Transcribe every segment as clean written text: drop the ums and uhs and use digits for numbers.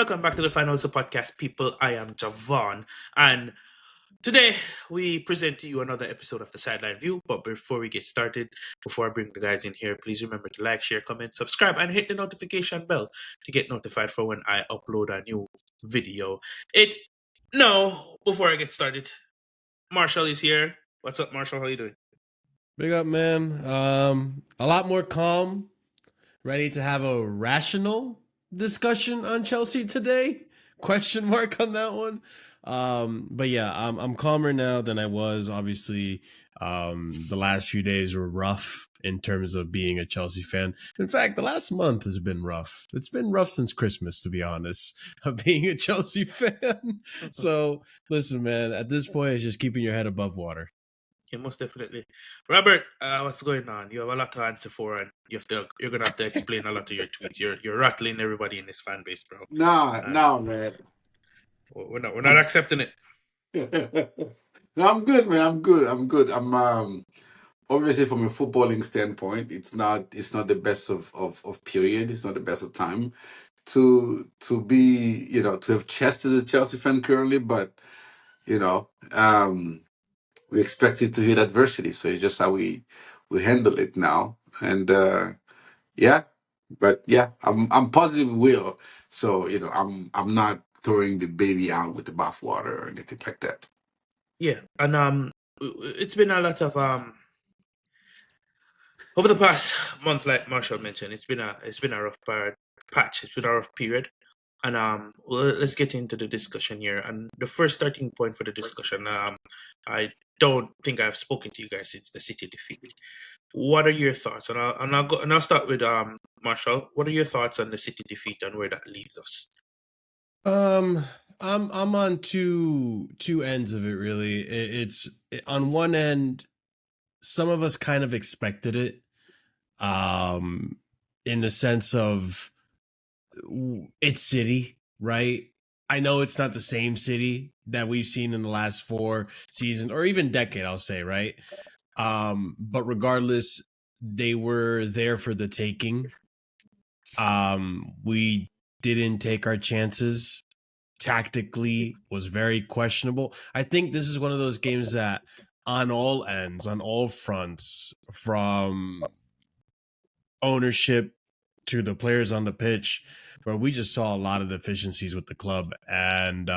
welcome back to the Final Whistle Podcast, people. I am Javon, and today we present to you another episode of the Sideline View. But before we get started, before I bring the guys in here, please remember to like, share, comment, subscribe, and hit the notification bell to get notified for when I upload a new video. Before I get started, Marshall is here. What's up, Marshall? How you doing? Big up, man. A lot more calm, ready to have a rational discussion on Chelsea today. Question mark on that one. But yeah, I'm calmer now than I was. Obviously, the last few days were rough in terms of being a Chelsea fan. In fact, the last month has been rough. It's been rough since Christmas, to be honest, of being a Chelsea fan. So listen, man, at this point, it's just keeping your head above water. Yeah, most definitely. Robert, what's going on? You have a lot to answer for, and you're gonna have to explain a lot of your tweets. You're rattling everybody in this fan base, bro. No, man. We're not accepting it. No, I'm good, man. I'm obviously from a footballing standpoint, it's not the best of period. It's not the best of time to be, to have chess as a Chelsea fan currently, but you know, we expected to hit adversity, so it's just how we handle it now. And yeah, but yeah, I'm positive we will. So I'm not throwing the baby out with the bathwater or anything like that. Yeah, and it's been a lot of over the past month, like Marshall mentioned, it's been a rough patch. It's been a rough period, and let's get into the discussion here. And the first starting point for the discussion, I don't think I've spoken to you guys since the City defeat. What are your thoughts? And I'll start with Marshall. What are your thoughts on the City defeat and where that leaves us? I'm on two ends of it really. It's on one end, some of us kind of expected it, in the sense of it's City, right? I know it's not the same City that we've seen in the last 4 seasons or even decade, I'll say, right? But regardless, they were there for the taking. We didn't take our chances. Tactically was very questionable. I think this is one of those games that on all ends, on all fronts, from ownership to the players on the pitch, where we just saw a lot of deficiencies with the club. And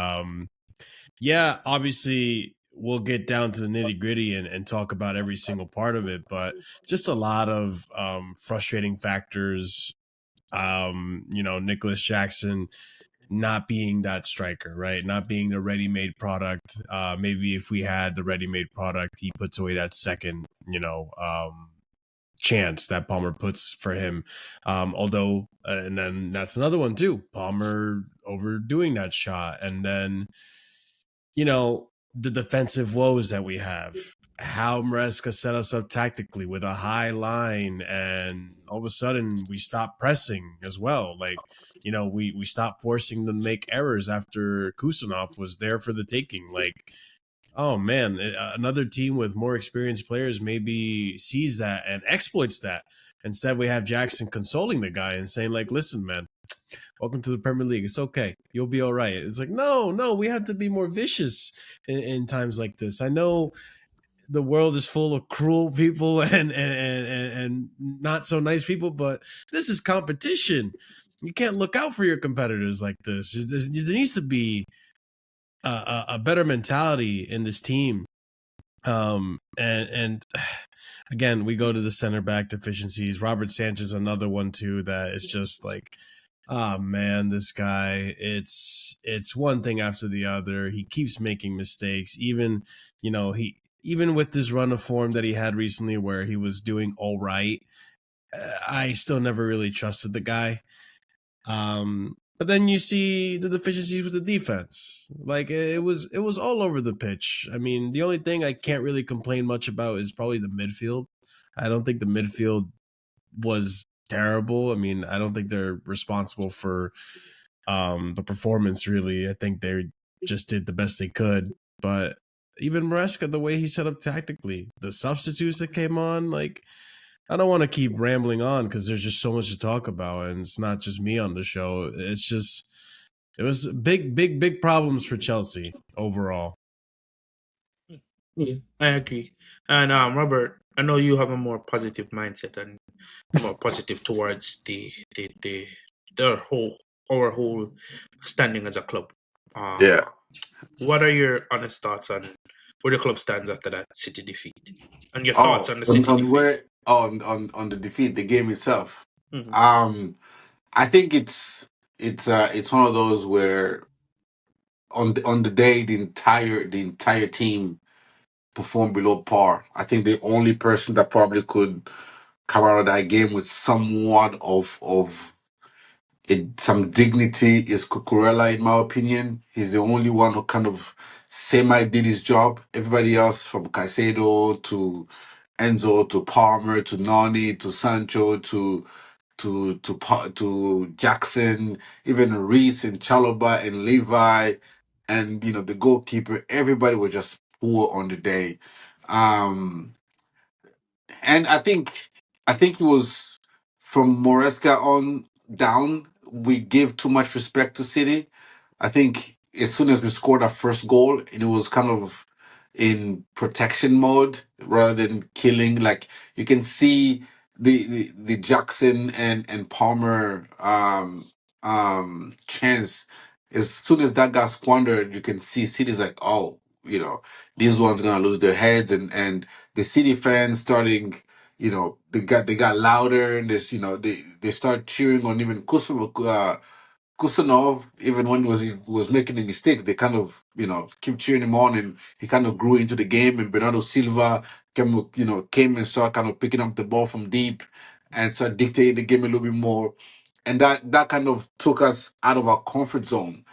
yeah, obviously we'll get down to the nitty gritty and talk about every single part of it, but just a lot of frustrating factors. Nicholas Jackson not being that striker, right? Not being the ready-made product. Maybe if we had the ready-made product, he puts away that second, chance that Palmer puts for him. Although, and then that's another one too. Palmer overdoing that shot. And then, the defensive woes that we have. How Maresca set us up tactically with a high line, and all of a sudden we stop pressing as well. Like, we stopped forcing them to make errors after Kusanov was there for the taking. Like, oh man, another team with more experienced players maybe sees that and exploits that. Instead, we have Jackson consoling the guy and saying, like, listen, man, welcome to the Premier League. It's okay. You'll be all right. It's like, no, we have to be more vicious in times like this. I know the world is full of cruel people and not so nice people, but this is competition. You can't look out for your competitors like this. There needs to be a better mentality in this team. And again, we go to the center back deficiencies. Robert Sanchez, another one too, that is just like, oh man, this guy, it's one thing after the other. He keeps making mistakes. Even with this run of form that he had recently where he was doing all right, I still never really trusted the guy. But then you see the deficiencies with the defense. Like, it was all over the pitch. I mean, the only thing I can't really complain much about is probably the midfield. I don't think the midfield was terrible. I mean, I don't think they're responsible for the performance, really. I think they just did the best they could. But even Maresca, the way he set up tactically, the substitutes that came on, like, I don't want to keep rambling on because there's just so much to talk about, and it's not just me on the show. It's just It was big problems for Chelsea overall. Yeah, I agree. And Robert, I know you have a more positive mindset and more positive towards the whole our whole standing as a club. Um, Yeah. what are your honest thoughts on where the club stands after that City defeat, and your thoughts Oh, on the City on defeat? where on the defeat, the game itself. Hmm. I think it's one of those where on the day the entire team performed below par. I think the only person that probably could come out of that game with somewhat of some dignity is Cucurella, in my opinion. He's the only one who kind of semi did his job. Everybody else, from Caicedo to Enzo to Palmer to Nani to Sancho to Jackson, even Reese and Chalobah and Levi, and the goalkeeper. Everybody was just poor on the day. Um, and I think it was from Moresca on down. We gave too much respect to City. I think as soon as we scored our first goal, and it was kind of in protection mode rather than killing. Like, you can see the Jackson and Palmer chance. As soon as that got squandered, you can see City's like, oh, these ones gonna lose their heads, and the City fans starting, they got louder, and they start cheering on even Kusanov, even when he was making a mistake, they kind of keep cheering him on, and he kind of grew into the game. And Bernardo Silva came and started kind of picking up the ball from deep and started dictating the game a little bit more, and that kind of took us out of our comfort zone.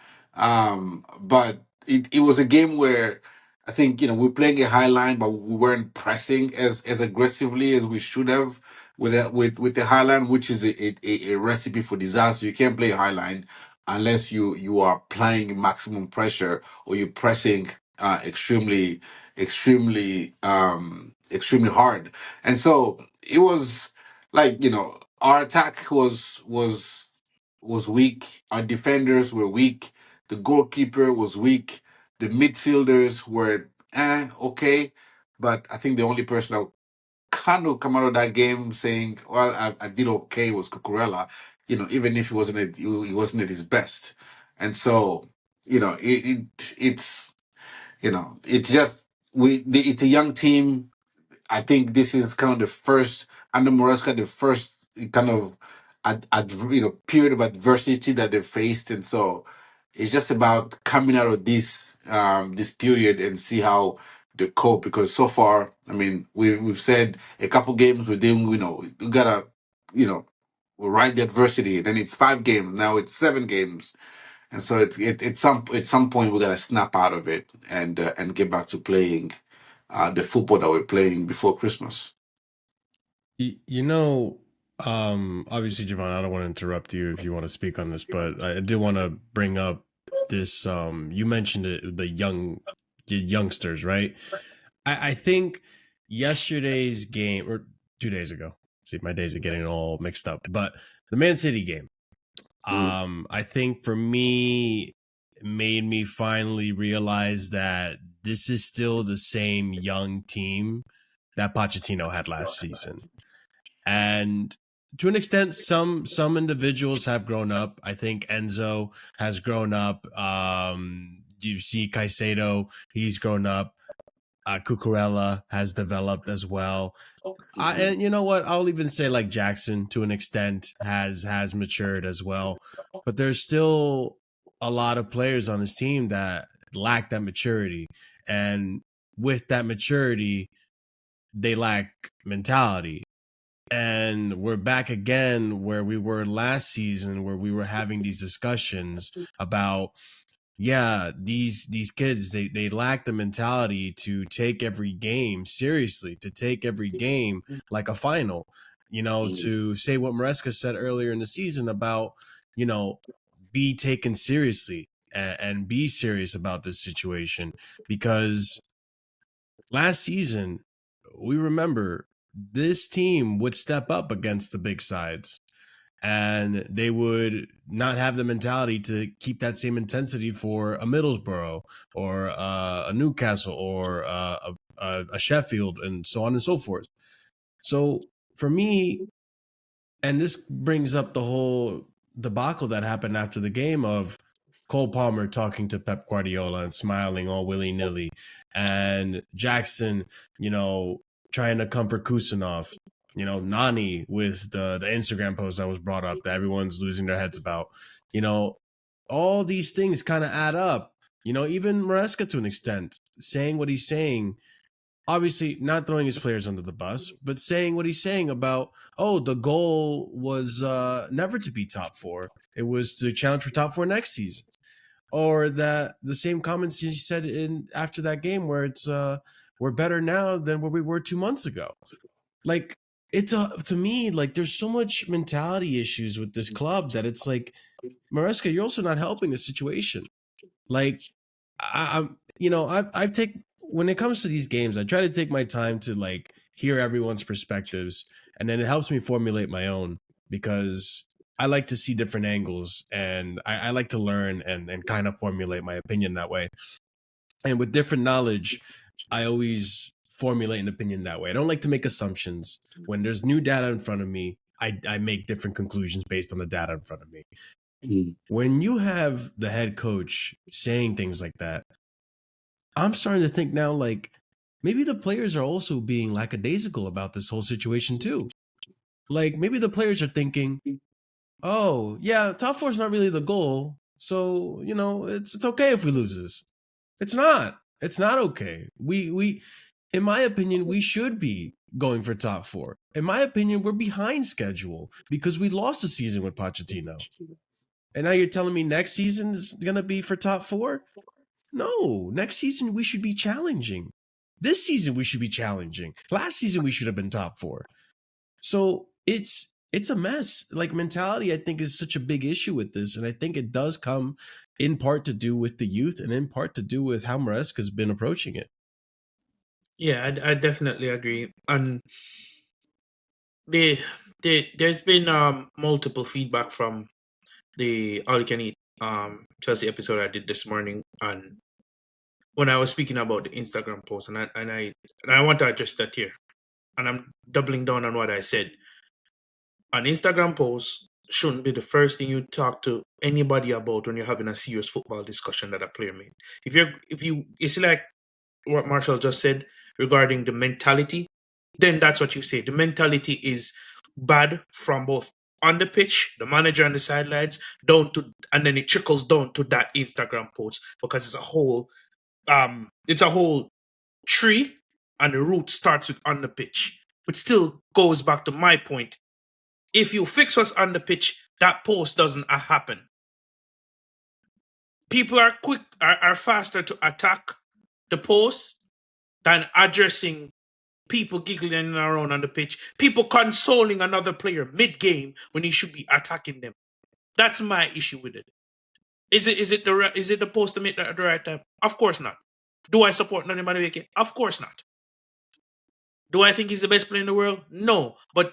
But it was a game where I think we're playing a high line, but we weren't pressing as aggressively as we should have with the high line, which is a recipe for disaster. You can't play a high line unless you are applying maximum pressure, or you're pressing extremely hard. And so it was like, our attack was weak, our defenders were weak, the goalkeeper was weak, the midfielders were okay. But I think the only person that kind of come out of that game saying, "Well, I did okay," was Cucurella. Even if he wasn't at his best. And so, it's just it's a young team. I think this is kind of the first under Moresca, the first kind of period of adversity that they faced, and so it's just about coming out of this period and see how they cope. Because so far, I mean, we've said a couple games we're doing, we gotta you know ride the adversity. Then it's 5 games, now it's 7 games, and so at some point we gotta snap out of it and get back to playing the football that we're playing before Christmas. You know, obviously, Javon, I don't want to interrupt you if you want to speak on this, but I do want to bring up this. You mentioned it, the youngsters, right? I think yesterday's game, or 2 days ago. See, my days are getting all mixed up, but the Man City game. Mm, I think for me, it made me finally realize that this is still the same young team that Pochettino had last season. And to an extent, some individuals have grown up. I think Enzo has grown up. You see Caicedo, he's grown up. Cucurella has developed as well. mhm, And you know what? I'll even say like Jackson to an extent has matured as well. But there's still a lot of players on his team that lack that maturity. And with that maturity, they lack mentality. And we're back again where we were last season, where we were having these discussions about, yeah, these kids, they lack the mentality to take every game seriously, to take every game like a final, mhm, to say what Maresca said earlier in the season about, you know, be taken seriously and be serious about this situation. Because last season, we remember this team would step up against the big sides. and they would not have the mentality to keep that same intensity for a Middlesbrough or a Newcastle or a Sheffield and so on and so forth. So for me, and this brings up the whole debacle that happened after the game of Cole Palmer talking to Pep Guardiola and smiling all willy-nilly, and Jackson, trying to comfort Kusanov, Nani with the Instagram post that was brought up that everyone's losing their heads about. All these things kind of add up. Even Maresca to an extent, saying what he's saying, obviously not throwing his players under the bus, but saying what he's saying about, the goal was never to be top four. It was to challenge for top four next season. Or that the same comments he said in after that game where it's we're better now than where we were 2 months ago. Like, it's to me, like, there's so much mentality issues with this club that it's like, Maresca, you're also not helping the situation. Like, I've take when it comes to these games, I try to take my time to like hear everyone's perspectives, and then it helps me formulate my own because I like to see different angles, and I like to learn and kind of formulate my opinion that way. And with different knowledge, I always formulate an opinion that way. I don't like to make assumptions. When there's new data in front of me, I make different conclusions based on the data in front of me. When you have the head coach saying things like that, I'm starting to think now, like, maybe the players are also being lackadaisical about this whole situation too. Like, maybe the players are thinking, oh, yeah, top four is not really the goal. So, it's okay if we lose this. It's not. It's not okay. We in my opinion, we should be going for top four. In my opinion, we're behind schedule because we lost a season with Pochettino. And now you're telling me next season is going to be for top four? No, next season we should be challenging. This season we should be challenging. Last season we should have been top four. So it's a mess. Like, mentality, I think, is such a big issue with this. And I think it does come in part to do with the youth and in part to do with how Maresca's been approaching it. Yeah, I definitely agree. And there's been multiple feedback from the All You Can Eat Chelsea episode I did this morning, and when I was speaking about the Instagram post, and I want to address that here, and I'm doubling down on what I said. An Instagram post shouldn't be the first thing you talk to anybody about when you're having a serious football discussion that a player made. It's like what Marshall just said regarding the mentality, then that's what you say. The mentality is bad from both on the pitch, the manager on the sidelines, and then it trickles down to that Instagram post because it's a whole tree, and the root starts with on the pitch. But still goes back to my point. If you fix what's on the pitch, that post doesn't happen. People are faster to attack the post than addressing people giggling around on the pitch, people consoling another player mid-game when he should be attacking them. That's my issue with it. Is it the post to make that at the right time? Of course not. Do I support Nani Madueke? Of course not. Do I think he's the best player in the world? No. But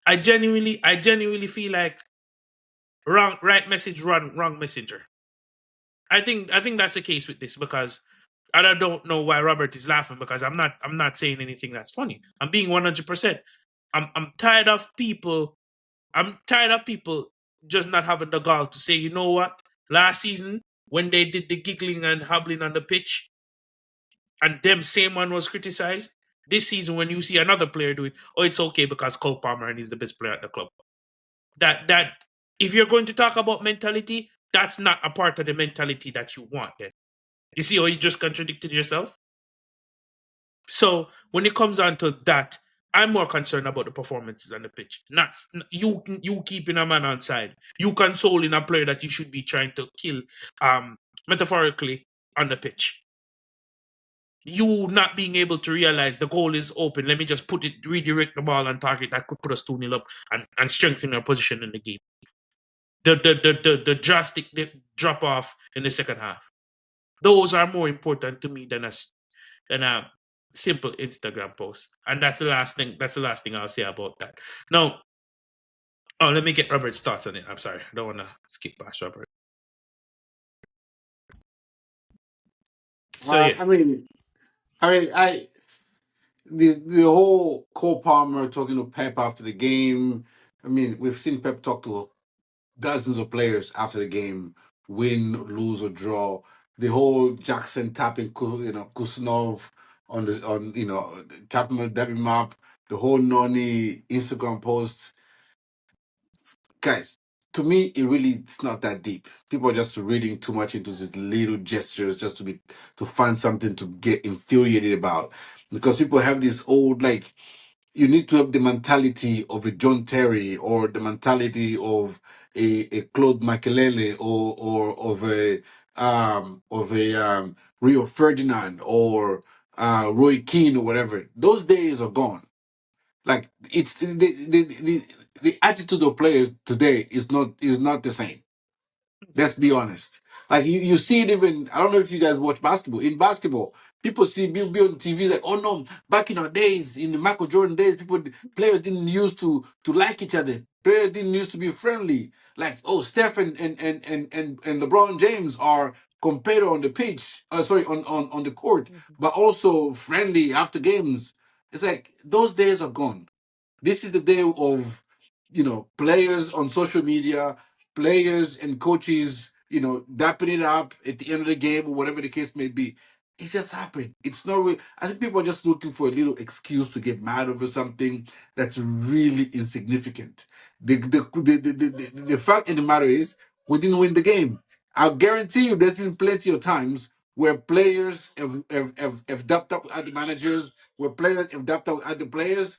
I genuinely feel like right message, wrong messenger. I think that's the case with this, because I don't know why Robert is laughing, because I'm not saying anything that's funny. I'm being 100%. I'm tired of people. I'm tired of people just not having the gall to say, you know what? Last season, when they did the giggling and hobbling on the pitch, and them same one was criticized. This season, when you see another player do it, it's okay because Cole Palmer and he's the best player at the club. That if you're going to talk about mentality, that's not a part of the mentality that you want. Then you see how you just contradicted yourself. So when it comes on to that, I'm more concerned about the performances on the pitch. Not you keeping a man on side. You consoling a player that you should be trying to kill, metaphorically, on the pitch. You not being able to realize the goal is open. Let me just redirect the ball on target that could put us 2-0 up and strengthen our position in the game. The drastic drop off in the second half. Those are more important to me than a simple Instagram post. And that's the last thing I'll say about that. Now, Oh, let me get Robert's thoughts on it. I'm sorry, I don't want to skip past Robert. So yeah, I mean, I the whole Cole Palmer talking to Pep after the game. I mean, we've seen Pep talk to dozens of players after the game, win, lose, or draw. The whole Jackson tapping, Kusanov on tapping him up. The whole Noni Instagram post, guys. To me, it's not that deep. People are just reading too much into these little gestures just to find something to get infuriated about, because people have this old like you need to have the mentality of a John Terry or the mentality of a Claude Makelele or of a Rio Ferdinand or Roy Keane or whatever. Those days are gone. Like it's the attitude of players today is not the same. Let's be honest. Like you see it even. I don't know if you guys watch basketball. In basketball, people see be on TV like, oh no, back in our days, in the Michael Jordan days, players didn't used to like each other. Players didn't used to be friendly. Like, oh, Steph and LeBron James are compared on the pitch. Sorry, on the court, but also friendly after games. It's like those days are gone. This is the day of, players on social media, players and coaches, dapping it up at the end of the game or whatever the case may be. It just happened. It's not real. I think people are just looking for a little excuse to get mad over something that's really insignificant. The fact of the matter is, we didn't win the game. I'll guarantee you there's been plenty of times where players have dapped up at the managers, where players have dapped up at the players,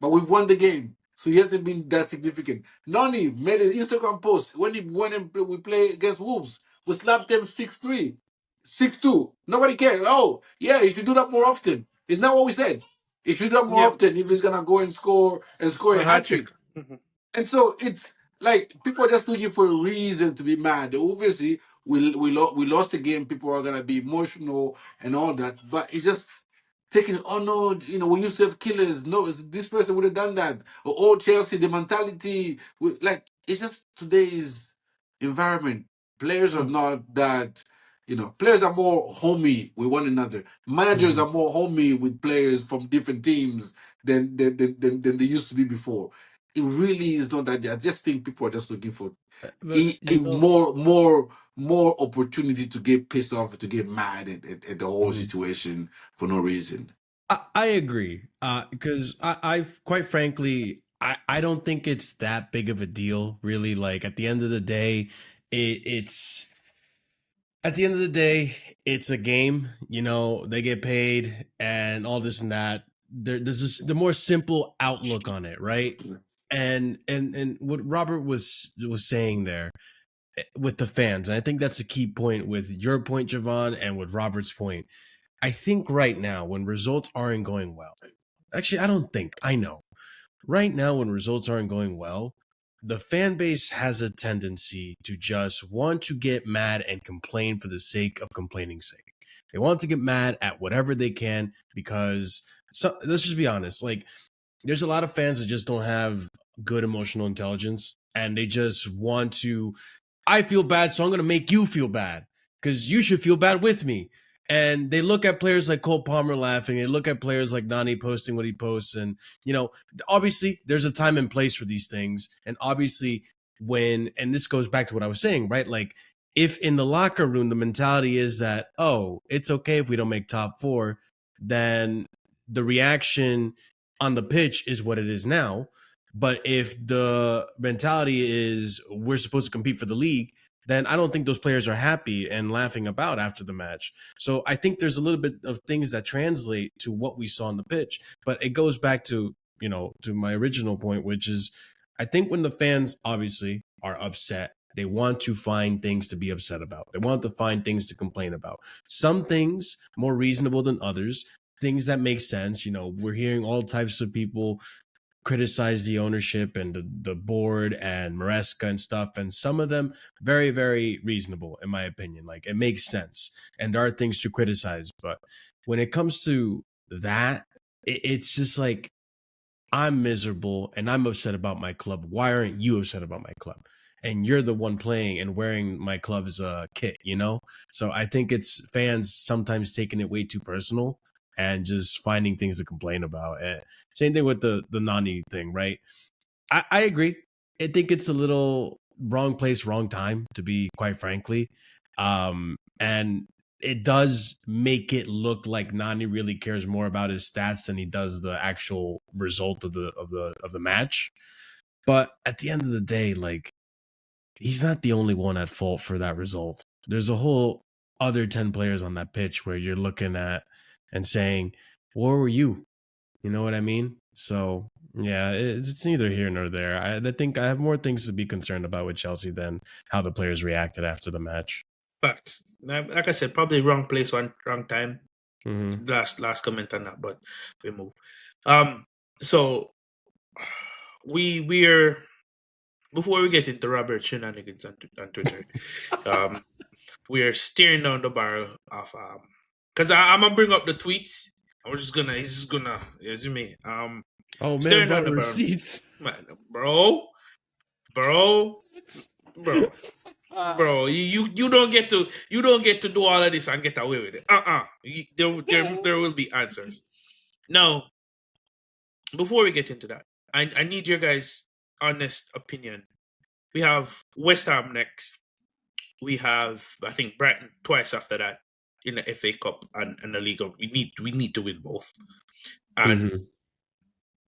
but we've won the game. So he hasn't been that significant. Nani made an Instagram post when he went and we play against Wolves. We slapped them 6-3, 6-2. Nobody cared. Oh, yeah, he should do that more often. It's not what we said. He should do that more yeah, often if he's gonna go and score a a hat hat trick. trick. And so it's like people are just looking for a reason to be mad. Obviously, we lost the game. People are gonna be emotional and all that. But it's just taking. Oh no, we used to have killers. No, this person would have done that. Or old Chelsea, the mentality. Like it's just today's environment. Players are not that. Players are more homey with one another. Managers Mhm. are more homey with players from different teams than they used to be before. It really is not that. I just think people are just looking for But a more opportunity to get pissed off, to get mad at the whole mhm. situation for no reason. I agree because I've quite frankly I don't think it's that big of a deal really. Like at the end of the day, it's at the end of the day, it's a game. They get paid and all this and that. There's this the more simple outlook on it, right? And what Robert was saying there with the fans, and I think that's a key point with your point, Javon, and with Robert's point. I think right now when results aren't going well, actually, I don't think I know right now when results aren't going well, the fan base has a tendency to just want to get mad and complain for the sake of complaining sake. They want to get mad at whatever they can because let's just be honest, like there's a lot of fans that just don't have good emotional intelligence and they just want to I feel bad, so I'm going to make you feel bad because you should feel bad with me. And they look at players like Cole Palmer laughing. They look at players like Nani posting what he posts. And, obviously there's a time and place for these things. And obviously and this goes back to what I was saying, right? Like if in the locker room, the mentality is that, oh, it's okay if we don't make top four, then the reaction on the pitch is what it is now. But if the mentality is we're supposed to compete for the league, then I don't think those players are happy and laughing about after the match. So I think there's a little bit of things that translate to what we saw on the pitch. But it goes back to, to my original point, which is I think when the fans obviously are upset, they want to find things to be upset about. They want to find things to complain about. Some things more reasonable than others, things that make sense. We're hearing all types of people criticize the ownership and the board and Maresca and stuff. And some of them very, very reasonable, in my opinion. Like it makes sense. And there are things to criticize. But when it comes to that, it's just like I'm miserable and I'm upset about my club. Why aren't you upset about my club? And you're the one playing and wearing my club's kit, you know? So I think it's fans sometimes taking it way too personal and just finding things to complain about. Same thing with the Nani thing, right? I agree. I think it's a little wrong place, wrong time, to be quite frankly. And it does make it look like Nani really cares more about his stats than he does the actual result of the match. But at the end of the day, like, he's not the only one at fault for that result. There's a whole other 10 players on that pitch where you're looking at and saying, where were you? You know what I mean? So yeah, it's neither here nor there. I think I have more things to be concerned about with Chelsea than how the players reacted after the match. Fact. Like I said, probably wrong place, wrong time. Mm-hmm. Last comment on that, but we move. So we're before we get into Robert shenanigans on Twitter, we are staring down the barrel of because I'm gonna bring up the tweets. He's just gonna, you me. Oh man, Staring down brought the barrel, receipts. man, bro, bro, bro. Ah. Bro, you don't get to do all of this and get away with it. There will be answers. Now, before we get into that, I need your guys' honest opinion. We have West Ham next. We have, I think, Brighton twice after that in the FA Cup and the League. We need to win both. And Mm-hmm.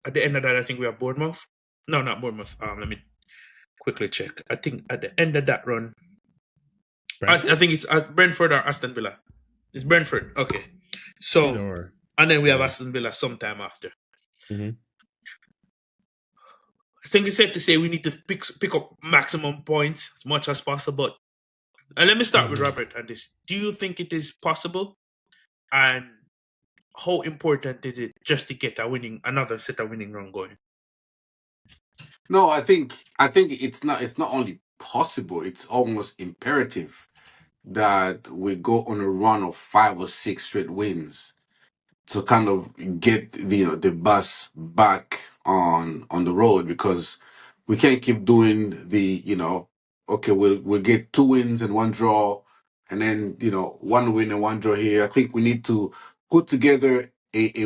at the end of that, I think we have Bournemouth. No, not Bournemouth. Let me quickly check. I think at the end of that run, I think it's Brentford or Aston Villa. It's Brentford. Okay. Either So, or. and then we have Yeah. Aston Villa sometime after. Mm-hmm. I think it's safe to say we need to pick up maximum points as much as possible. And let me start with Mm-hmm. Robert on this. Do you think it is possible? And how important is it just to get another set of winning run going? No, I think it's not only possible, it's almost imperative that we go on a run of 5 or 6 straight wins to kind of get the bus back on the road, because we can't keep doing okay, we'll get 2 wins and 1 draw, and then 1 win and 1 draw here. I think we need to put together a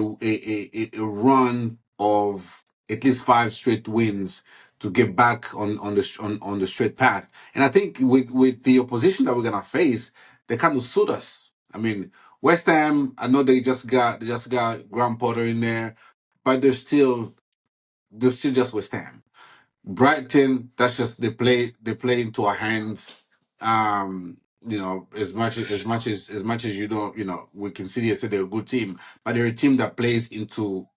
run of at least 5 straight wins to get back on the straight path. And I think with the opposition that we're gonna face, they kind of suit us. I mean, West Ham, I know they just got Graham Potter in there, but they're still just West Ham. Brighton, that's just they play into our hands. As much as you don't, we can see they say they're a good team, but they're a team that plays into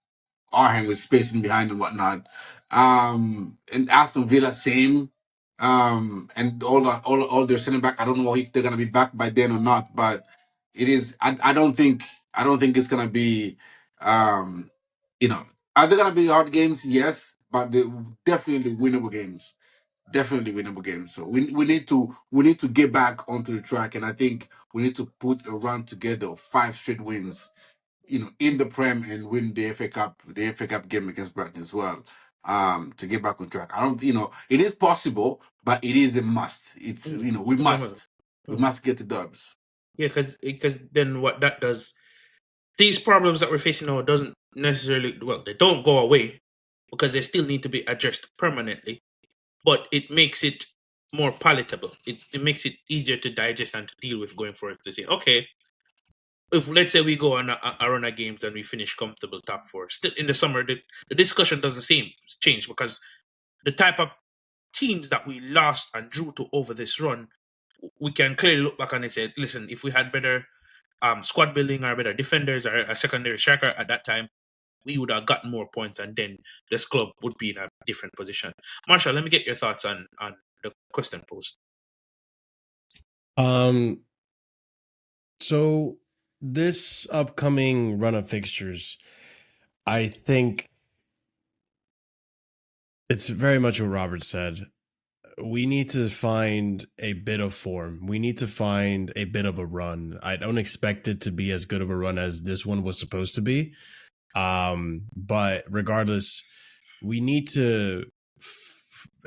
Arhem with spacing behind and whatnot. And Aston Villa same. And all their center back. I don't know if they're gonna be back by then or not, but it is. I don't think it's gonna be. Um, you know, are they gonna be hard games? Yes, but they definitely winnable games. Definitely winnable games. So we need to get back onto the track, and I think we need to put a run together of 5 straight wins, in the Prem, and win the FA Cup game against Brighton as well, to get back on track. I don't, it is possible, but it is a must. It's, we It's a must. must get the dubs. Yeah, because then what that does, these problems that we're facing now doesn't necessarily, well, they don't go away because they still need to be addressed permanently, but it makes it more palatable. It makes it easier to digest and to deal with going forward. To say, okay, if let's say we go on a run of games and we finish comfortable top four, still in the summer, the discussion doesn't change because the type of teams that we lost and drew to over this run, we can clearly look back and say, listen, if we had better squad building or better defenders or a secondary striker at that time, we would have gotten more points, and then this club would be in a different position. Marshall, let me get your thoughts on the question posed. Um. So this upcoming run of fixtures, I think it's very much what Robert said. We need to find a bit of form. We need to find a bit of a run. I don't expect it to be as good of a run as this one was supposed to be. But regardless, we need to.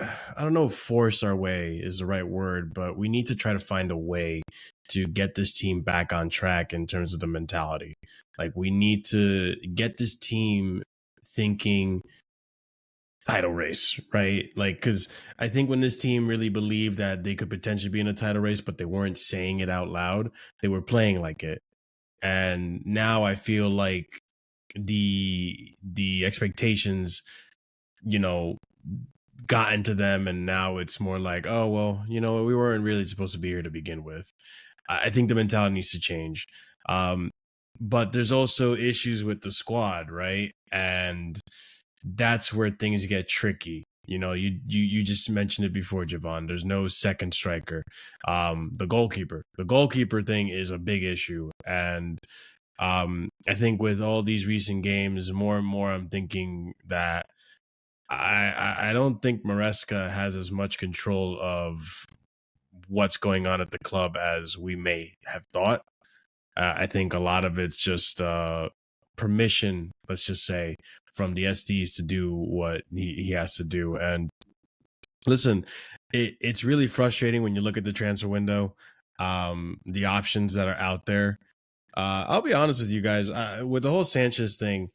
I don't know if force our way is the right word, but we need to try to find a way to get this team back on track in terms of the mentality. Like, we need to get this team thinking title race, right? Like, because I think when this team really believed that they could potentially be in a title race, but they weren't saying it out loud, they were playing like it. And now I feel like the expectations, you know, got into them, and now it's more like, oh well, we weren't really supposed to be here to begin with. I think the mentality needs to change. But there's also issues with the squad, right? And that's where things get tricky. You just mentioned it before, Javon. There's no second striker. The goalkeeper thing is a big issue, and I think with all these recent games, more and more, I'm thinking that I don't think Maresca has as much control of what's going on at the club as we may have thought. I think a lot of it's just permission, let's just say, from the SDs to do what he has to do. And listen, it's really frustrating when you look at the transfer window, the options that are out there. I'll be honest with you guys, with the whole Sanchez thing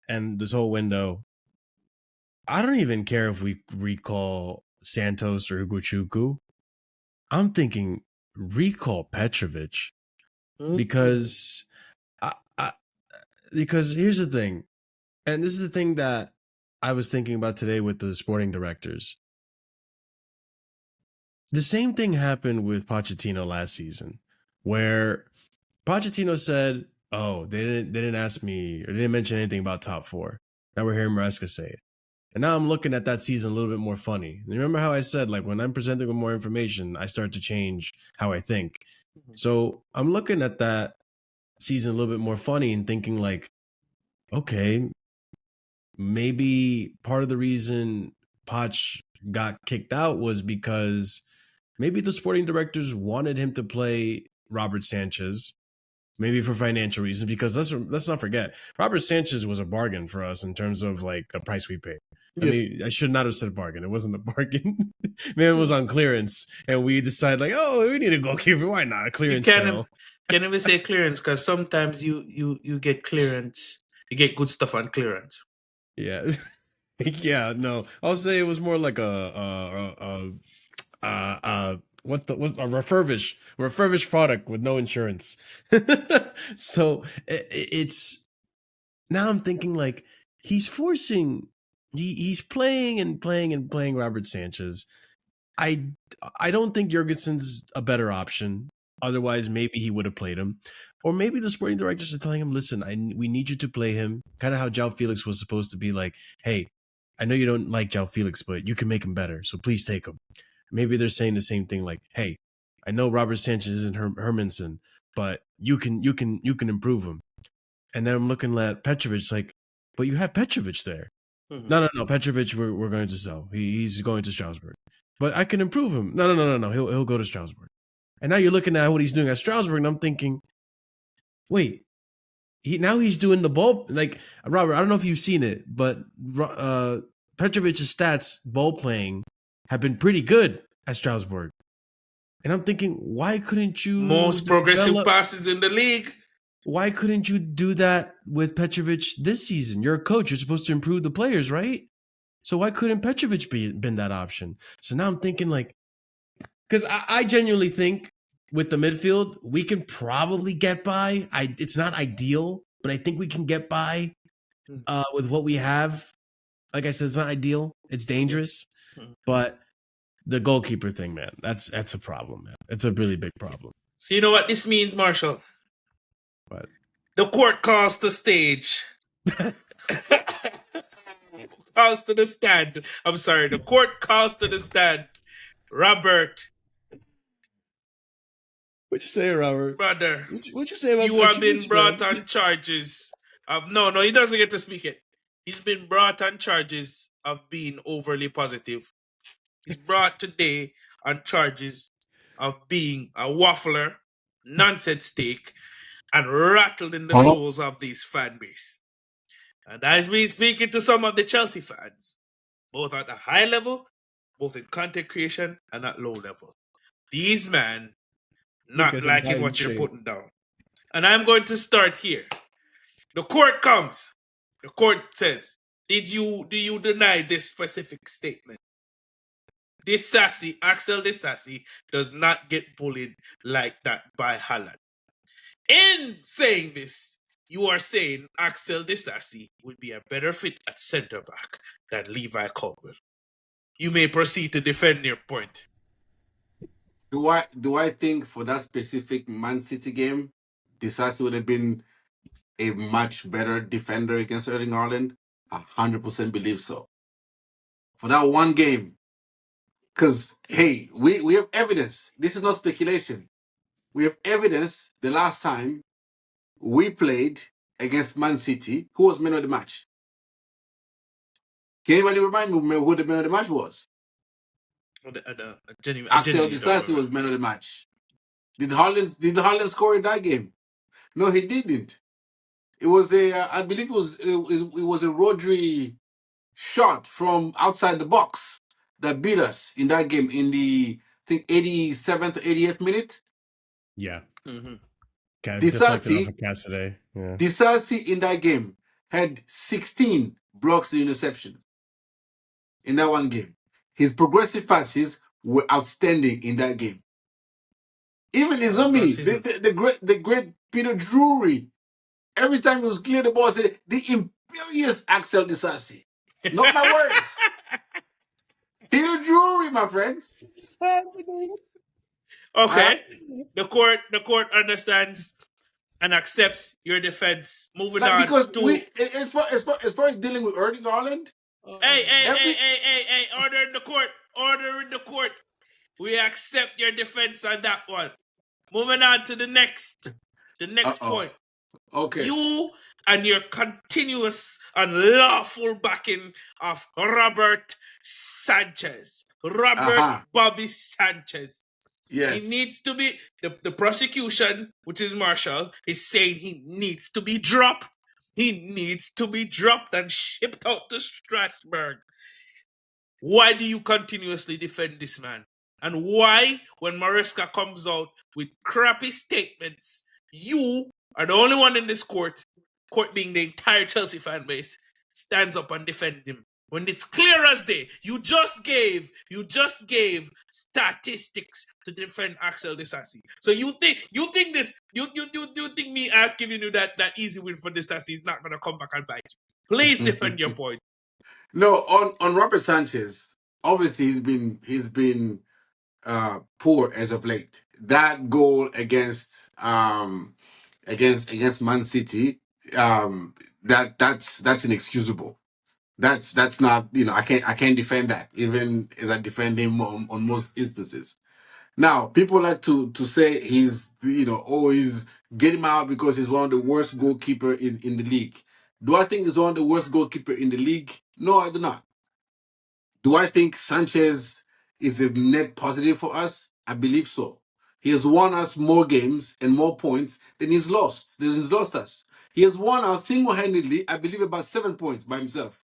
and this whole window, I don't even care if we recall Santos or Ugochukwu. I'm thinking recall Petrovic because because here's the thing, and this is the thing that I was thinking about today with the sporting directors. The same thing happened with Pochettino last season, where Pochettino said, "Oh, they didn't ask me or they didn't mention anything about top four." Now we're hearing Maresca say it. And now I'm looking at that season a little bit more funny. And remember how I said, like, when I'm presented with more information, I start to change how I think. So I'm looking at that season a little bit more funny and thinking, like, okay, maybe part of the reason Poch got kicked out was because maybe the sporting directors wanted him to play Robert Sanchez, maybe for financial reasons, because let's not forget, Robert Sanchez was a bargain for us in terms of like the price we paid. I should not have said bargain. It wasn't a bargain. Maybe it was on clearance, and we decided like, oh, we need a goalkeeper. Why not a clearance sale? Can't even say clearance because sometimes you get clearance, you get good stuff on clearance. Yeah, yeah. No, I'll say it was more like what's a refurbished product with no insurance. So it's now I'm thinking like he's he's playing Robert Sanchez. I don't think Jurgensen's a better option. Otherwise, maybe he would have played him. Or maybe the sporting directors are telling him, listen, we need you to play him. Kind of how João Felix was supposed to be like, hey, I know you don't like João Felix, but you can make him better. So please take him. Maybe they're saying the same thing like, hey, I know Robert Sanchez isn't Hermanson, but you can improve him. And then I'm looking at Petrovic like, but you have Petrovic there. Mm-hmm. No. Petrovic, we're going to sell. He's going to Strasbourg. But I can improve him. No. He'll go to Strasbourg. And now you're looking at what he's doing at Strasbourg, and I'm thinking, wait, he's doing the ball. Like, Robert, I don't know if you've seen it, but Petrovic's stats, ball playing, have been pretty good at Strasbourg. And I'm thinking, why couldn't you... Most progressive passes in the league. Why couldn't you do that with Petrovic this season? You're a coach. You're supposed to improve the players, right? So why couldn't Petrovic been that option? So now I'm thinking like, because I genuinely think with the midfield, we can probably get by. It's not ideal, but I think we can get by with what we have. Like I said, it's not ideal. It's dangerous. But the goalkeeper thing, man, that's a problem, man. It's a really big problem. So you know what this means, Marshall? What? The court calls the stage. Calls to the stand. I'm sorry. The court calls to the stand. Robert. What'd you say, Robert? Brother. What'd you say about you have been brought on charges of... No, he doesn't get to speak it. He's been brought on charges of being overly positive. He's brought today on charges of being a waffler, nonsense steak, and rattled in the souls of this fan base. And I've been speaking to some of the Chelsea fans, both at the high level, both in content creation and at low level. These men Look not at him liking biting what you're shape. putting down. And I'm going to start here. The court comes. The court says, do you deny this specific statement? Axel Disassi does not get bullied like that by Haaland. In saying this, you are saying Axel Disassi would be a better fit at centre back than Levi Colwill. You may proceed to defend your point. Do I think for that specific Man City game, Disasi would have been a much better defender against Erling Haaland? 100% believe so. For that one game, because hey, we have evidence. This is not speculation. We have evidence. The last time we played against Man City, who was man of the match? Can anybody remind me who the man of the match was? I Axel genuinely don't Disasi remember. was man of the match. Did Haaland score in that game? No, he didn't. It was I believe it was a Rodri shot from outside the box that beat us in that game in the I think 87th, 80th minute. Yeah. Mm-hmm. Deflected off Disasi, of Cassidy. Yeah. Disasi in that game had 16 blocks to interception in that one game. His progressive passes were outstanding in that game. Even it's not me, Last season. the great Peter Drury. Every time he was clear the ball, say the imperious Axel Disasi. Not my words. Peter Drury, my friends. Huh? Okay. The court understands and accepts your defense. Moving Like on because to as far as dealing with Erling Haaland, every hey, order in the court. Order in the court. We accept your defense on that one. Moving on to the next uh-oh. point. Okay. You and your continuous and lawful backing of Robert Sanchez. Robert Uh-huh. Bobby Sanchez. He Yes. needs to be, the prosecution, which is Marshall, is saying he needs to be dropped. He needs to be dropped and shipped out to Strasbourg. Why do you continuously defend this man? And why, when Maresca comes out with crappy statements, you are the only one in this court being the entire Chelsea fan base, stands up and defends him? When it's clear as day, you just gave statistics to defend Axel Disassi. So you think me giving you that easy win for Disassi is not gonna come back and bite you? Please defend your point. No, on Robert Sanchez, obviously he's been poor as of late. That goal against Man City, that's inexcusable. That's not, I can't defend that, even as I defend him on most instances. Now, people like to say he's get him out because he's one of the worst goalkeeper in the league. Do I think he's one of the worst goalkeeper in the league? No, I do not. Do I think Sanchez is a net positive for us? I believe so. He has won us more games and more points than he's lost. Than he's lost us. He has won us single-handedly, I believe, about 7 points by himself.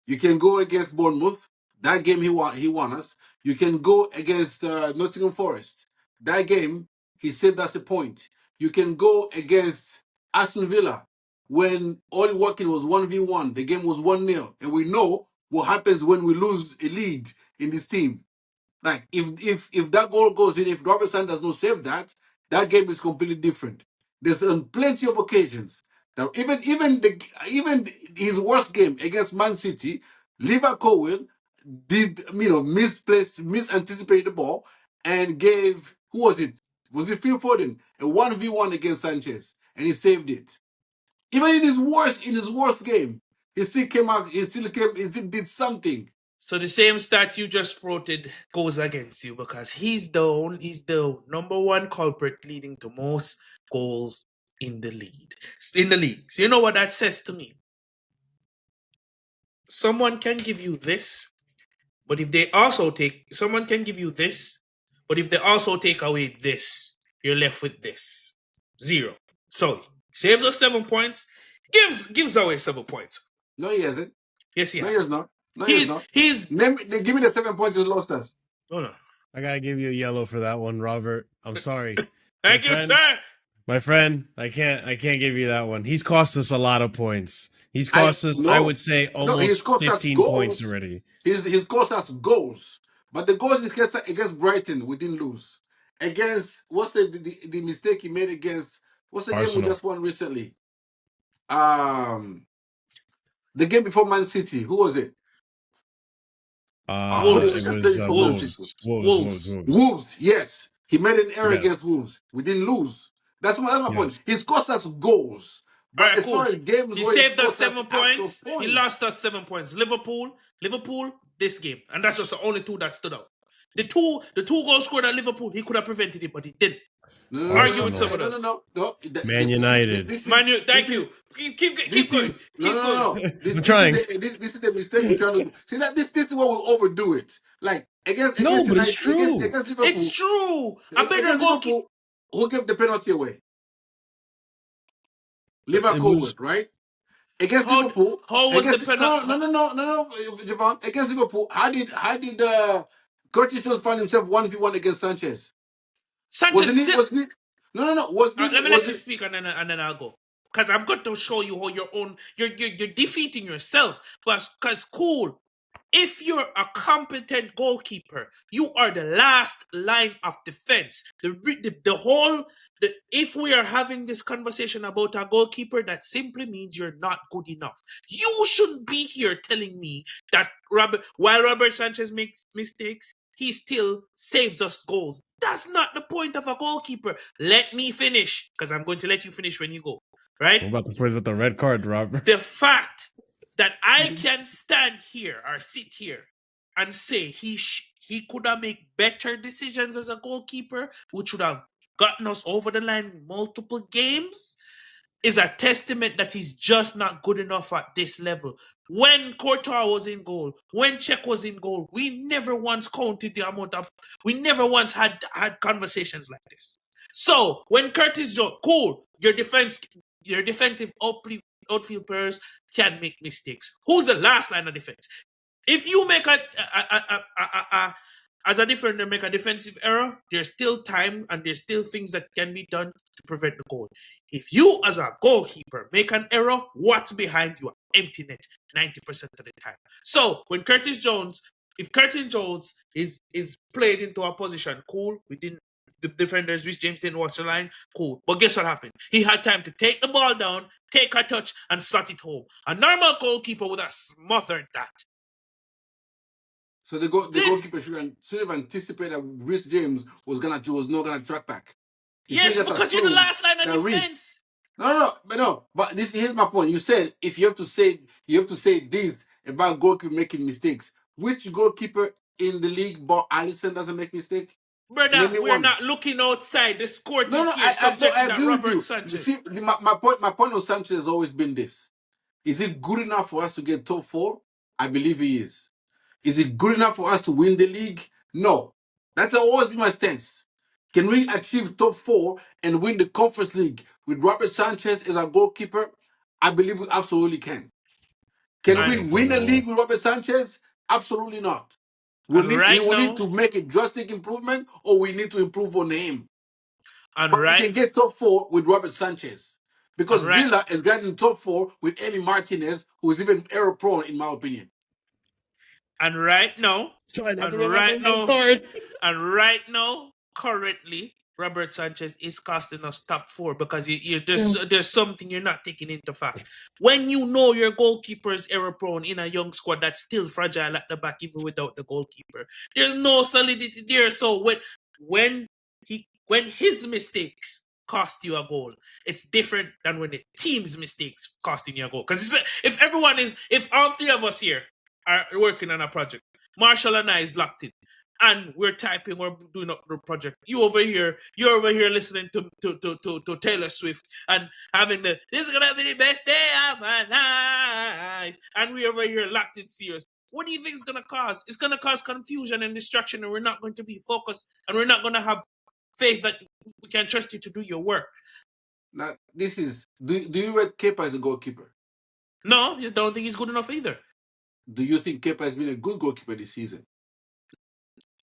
You can go against Bournemouth. That game he won us. You can go against Nottingham Forest. That game he saved us a point. You can go against Aston Villa when Oli Watkins was 1v1. The game was 1-0. And we know what happens when we lose a lead in this team. Like if that goal goes in, if Robertson does not save that, that game is completely different. There's plenty of occasions that even his worst game against Man City, Liverpool did misanticipated the ball and gave, who was it? Was it Phil Foden a 1v1 against Sanchez and he saved it. Even in his worst game, he still came out. He still did something. So the same stats you just quoted goes against you because he's the number one culprit leading to most goals in the league. So you know what that says to me? Someone can give you this, but if they also take away this, you're left with this. 0. So saves us 7 points. gives away 7 points. No, he hasn't. Yes, he No, has. he has not. No, he has not. He's Give me the 7 points he's lost us. no. I gotta give you a yellow for that one, Robert. I'm sorry. Thank you, sir. My friend, I can't give you that one. He's cost us a lot of points. He's cost us, I would say, almost 15 points already. He's cost us goals. But the goals against Brighton, we didn't lose. Against what's the mistake he made against what's the game we Arsenal. just won recently? The game before Man City. Who was it? Who did we just play before Man City? Wolves. Yes, he made an error against Wolves. We didn't lose. That's my point. He's cost us goals. But as far as games, he saved us 7 points. He lost us 7 points. Liverpool, this game, and that's just the only two that stood out. The two goals scored at Liverpool, he could have prevented it, but he didn't. Argue with someone else. No. Man United. Thank you. Keep going. No. I'm trying. This is the mistake we're trying to do. See that this is where we overdo it. Like against but United, it's true. Against Liverpool. It's true. Against Liverpool, who gave the penalty away? Liverpool, right? Against Liverpool. How was the penalty? No, Javon. Against Liverpool, how did Curtis Jones find himself 1v1 against Sanchez? Sanchez Let me let you speak and then I'll go. Because I'm going to show you how you're defeating yourself. Because cool. If you're a competent goalkeeper, you are the last line of defense. If we are having this conversation about a goalkeeper, that simply means you're not good enough. You shouldn't be here telling me that while Robert Sanchez makes mistakes, he still saves us goals. That's not the point of a goalkeeper. Let me finish, because I'm going to let you finish when you go. Right? We're about to play with the red card, Robert. The fact that I can stand here or sit here and say he could have made better decisions as a goalkeeper, which would have gotten us over the line multiple games, is a testament that he's just not good enough at this level. When Courtois was in goal, when Czech was in goal, we never once counted the amount of, we never once had conversations like this. So when Curtis Jones, cool, your defensive outfield players can make mistakes. Who's the last line of defense? If you make as a defender make a defensive error, there's still time and there's still things that can be done to prevent the goal. If you, as a goalkeeper, make an error, what's behind you? Empty net 90% of the time. So when if Curtis Jones is played into a position, cool, the defenders, Rhys James didn't watch the line, cool. But guess what happened? He had time to take the ball down, take a touch, and slot it home. A normal goalkeeper would have smothered that. So the goalkeeper should have anticipated that Rhys James was not gonna track back. Yes, because you're the last line of defense. No. But here's my point. You said if you have to say this about goalkeeper making mistakes. Which goalkeeper in the league, but Alisson, doesn't make mistakes? Brother, we're not looking outside. The score is here subject to that Robert Sanchez. See, my point on Sanchez has always been this. Is it good enough for us to get top 4? I believe he is. Is it good enough for us to win the league? No. That's always been my stance. Can we achieve top 4 and win the Conference League with Robert Sanchez as our goalkeeper? I believe we absolutely can. Can we win a league with Robert Sanchez? Absolutely not. We need to make a drastic improvement, or we need to improve on him. But we can get top 4 with Robert Sanchez. Because Villa has gotten top 4 with Emi Martinez, who is even error prone, in my opinion. And right now, currently, Robert Sanchez is costing us top 4 because there's something you're not taking into fact. When you know your goalkeeper is error prone in a young squad that's still fragile at the back, even without the goalkeeper, there's no solidity there. So when his mistakes cost you a goal, it's different than when the team's mistakes costing you a goal. Because if all 3 of us here are working on a project, Marshall and I is locked in, and we're doing up the project. You're over here listening to Taylor Swift and having this is gonna be the best day of my life, and we're over here locked in serious. What do you think it's gonna cause? It's gonna cause confusion and distraction, and we're not going to be focused, and we're not gonna have faith that we can trust you to do your work. Now, this is. Do you rate Kepa as a goalkeeper? No, you don't think he's good enough either. Do you think Kepa has been a good goalkeeper this season?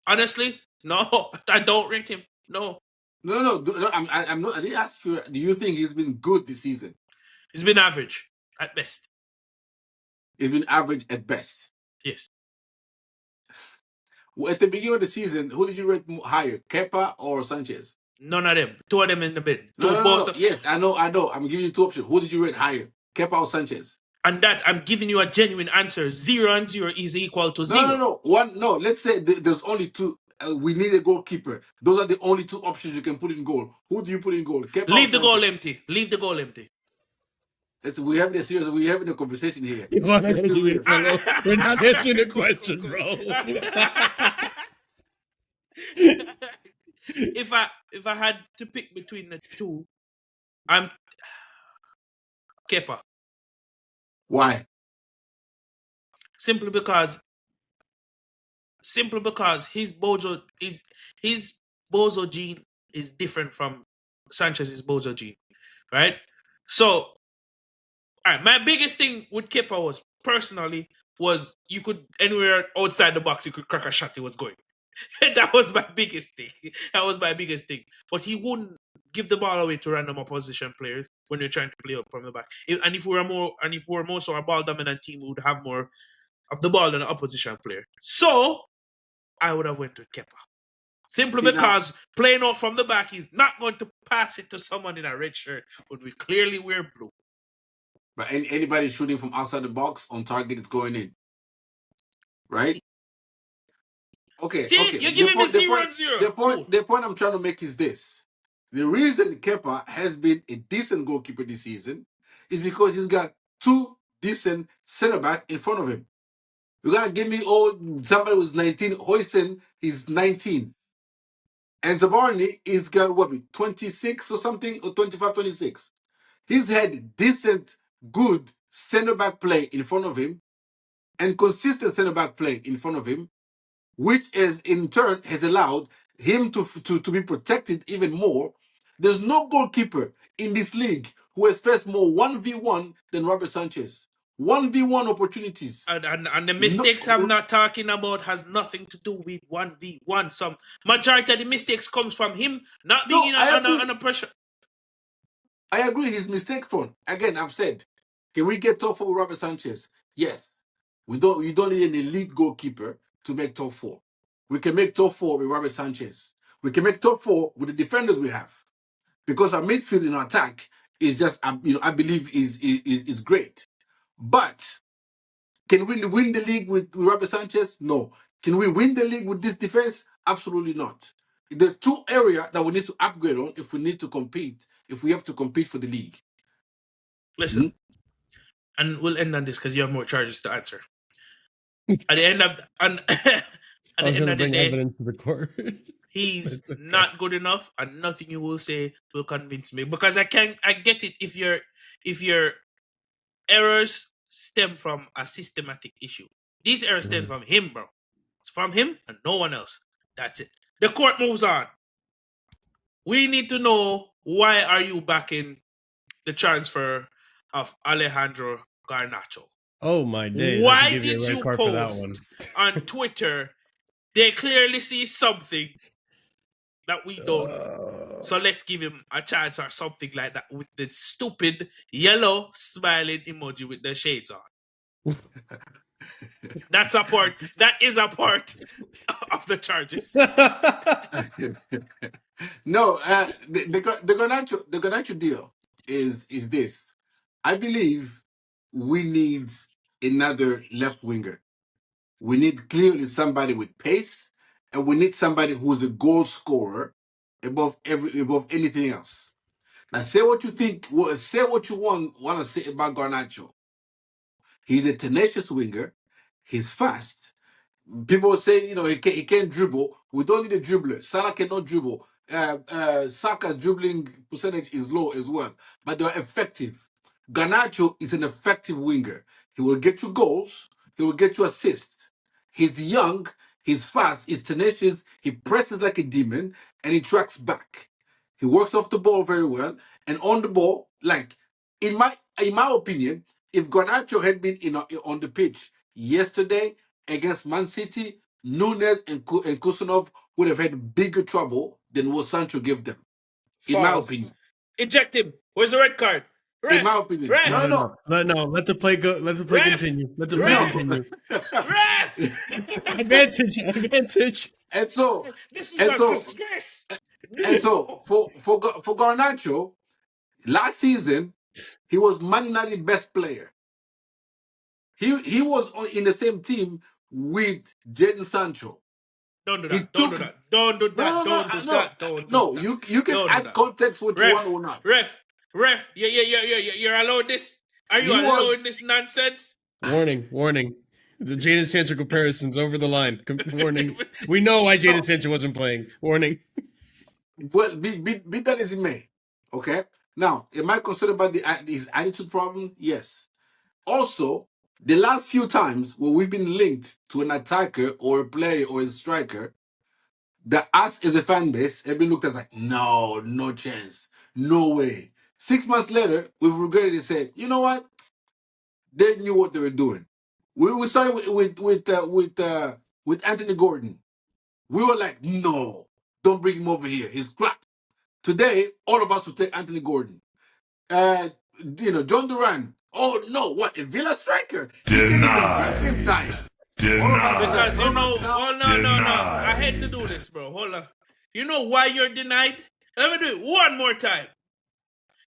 Honestly, no, I don't rate him. No, No. I'm not. I didn't ask you. Do you think he's been good this season? he's been average at best. He's been average at best. Yes, Well, at the beginning of the season, who did you rate higher, Kepa or Sanchez? none of them. Two of them in the bin. No, Two no, no, both. no. Yes, I know. I'm giving you two options. Who did you rate higher, Kepa or Sanchez? And that I'm giving you a genuine answer. 0 and 0 is equal to No, 0. no, no. One. No. Let's say there's only two. We need a goalkeeper. Those are the only two options you can put in goal. Who do you put in goal, Kepa or Leave the goal Sanchez? empty. Leave the goal empty. We having a serious. We having a conversation here. You want Let's to be leave real. it alone? We're not answering the question, bro. if I had to pick between the two, I'm Kepa. Why? Simply because his bozo gene is different from Sanchez's bozo gene, right? So, all right, my biggest thing with Kepa was personally was you could anywhere outside the box you could crack a shot. He was going. That was my biggest thing. That was my biggest thing. But he wouldn't give the ball away to random opposition players when you're trying to play up from the back. If we were more so a ball dominant team, we would have more of the ball than the opposition player. So I would have went with Kepa. Simply See, now, because playing out from the back, he's not going to pass it to someone in a red shirt when we clearly wear blue. but anybody shooting from outside the box on target is going in, right? Okay, See, okay. you're giving me 0 and 0. Fool. The point I'm trying to make is this: the reason Kepa has been a decent goalkeeper this season is because he's got two decent centre back in front of him. You're gonna give me somebody who's 19. Hoysen, he's 19. And Zabarni is got what, 26 or something, or 25, 26. He's had decent, good centre back play in front of him and consistent centre back play in front of him, which is in turn has allowed him to be protected even more. There's no goalkeeper in this league who has faced more 1v1 than Robert Sanchez. 1v1 opportunities. And the No, mistakes I'm not talking about has nothing to do with 1v1. Some majority of the mistakes comes from him not being under pressure. I agree. He's mistake prone. Again, I've said, can we get top four with Robert Sanchez? Yes. You don't need an elite goalkeeper to make top four. We can make top four with Robert Sanchez. We can make top four with the defenders we have. Because our midfield in our attack is just, I believe is great. But can we win the league with Robert Sanchez? No. Can we win the league with this defense? Absolutely not. The two areas that we need to upgrade on if we need to compete, if we have to compete for the league. Listen, and we'll end on this because you have more charges to answer. At the end of I was going to the bring day, evidence to the court. he's not good enough, and nothing you will say will convince me because I get it if your errors stem from a systematic issue. These errors stem from him, bro. It's from him and no one else. That's it. The court moves on. We need to know why are you backing the transfer of Alejandro Garnacho? Oh my days! Why did you post on Twitter? They clearly see something that we don't. So let's give him a chance or something like that with the stupid yellow smiling emoji with the shades on. That is a part of the charges. No, the Garnacho deal is this. I believe we need another left winger. We need clearly somebody with pace, and we need somebody who's a goal scorer above anything else. Now, say what you think. Say what you want to say about Garnacho. He's a tenacious winger. He's fast. People say, he can't dribble. We don't need a dribbler. Salah cannot dribble. Saka's dribbling percentage is low as well, but they're effective. Garnacho is an effective winger. He will get you goals. He will get you assists. He's young. He's fast. He's tenacious. He presses like a demon, and he tracks back. He works off the ball very well, and on the ball. Like in my opinion, if Garnacho had been on the pitch yesterday against Man City, Nunes and Kusanov would have had bigger trouble than what Sancho gave them. In my False. opinion. Eject him. Where's the red card? In my Ref. opinion. Ref. No. Let the play go. Let the play Ref! continue. Let the play Ref! continue. Ref! Advantage. And so This is and a so disgrace. and so for Garnacho, last season he was Man United's best player. He was in the same team with Jadon Sancho. Don't do He that. Don't do took that. Don't do that. Don't do that. Don't do no. that. You can Don't do add that. context what you want or not. Ref. You're allowed this. Are you He was- allowing this nonsense? Warning. The Jadon Sancho comparison's over the line. Warning. We know why Jadon Sancho wasn't playing. Warning. Well, be that as it may, okay. Now, am I concerned about his attitude problem? Yes. Also, the last few times where we've been linked to an attacker or a player or a striker, that us as a fan base have been looked at like, no chance, no way. 6 months later, we've regretted and said, you know what? They knew what they were doing. We started with Anthony Gordon. We were like, no, don't bring him over here. He's crap. Today, all of us will take Anthony Gordon. John Duran. Oh no, what a Villa striker? He can't even get game time. Because you know, no. Denied. I hate to do this, bro. Hold on. You know why you're denied? Let me do it one more time.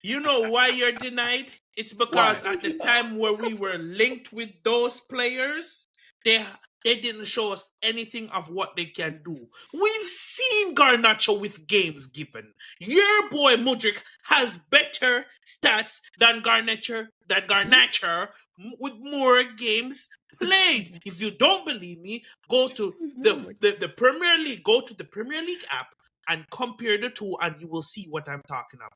You know why you're denied? It's because Why? at the time where we were linked with those players, they didn't show us anything of what they can do. We've seen Garnacho with games given. Your boy Mudryk has better stats than Garnacho with more games played. If you don't believe me, go to the Premier League. Go to the Premier League app and compare the two, and you will see what I'm talking about.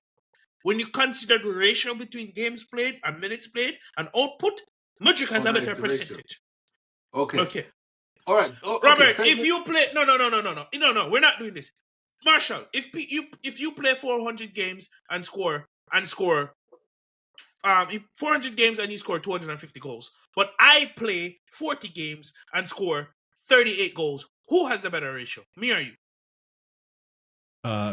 When you consider the ratio between games played and minutes played and output, Mudryk has a no, better it's a ratio. percentage. Okay. Okay. All right. Robert, okay. if you play no, we're not doing this. Marshall, if you play 400 games and score 400 games and you score 250 goals, but I play 40 games and score 38 goals, who has the better ratio? Me or you?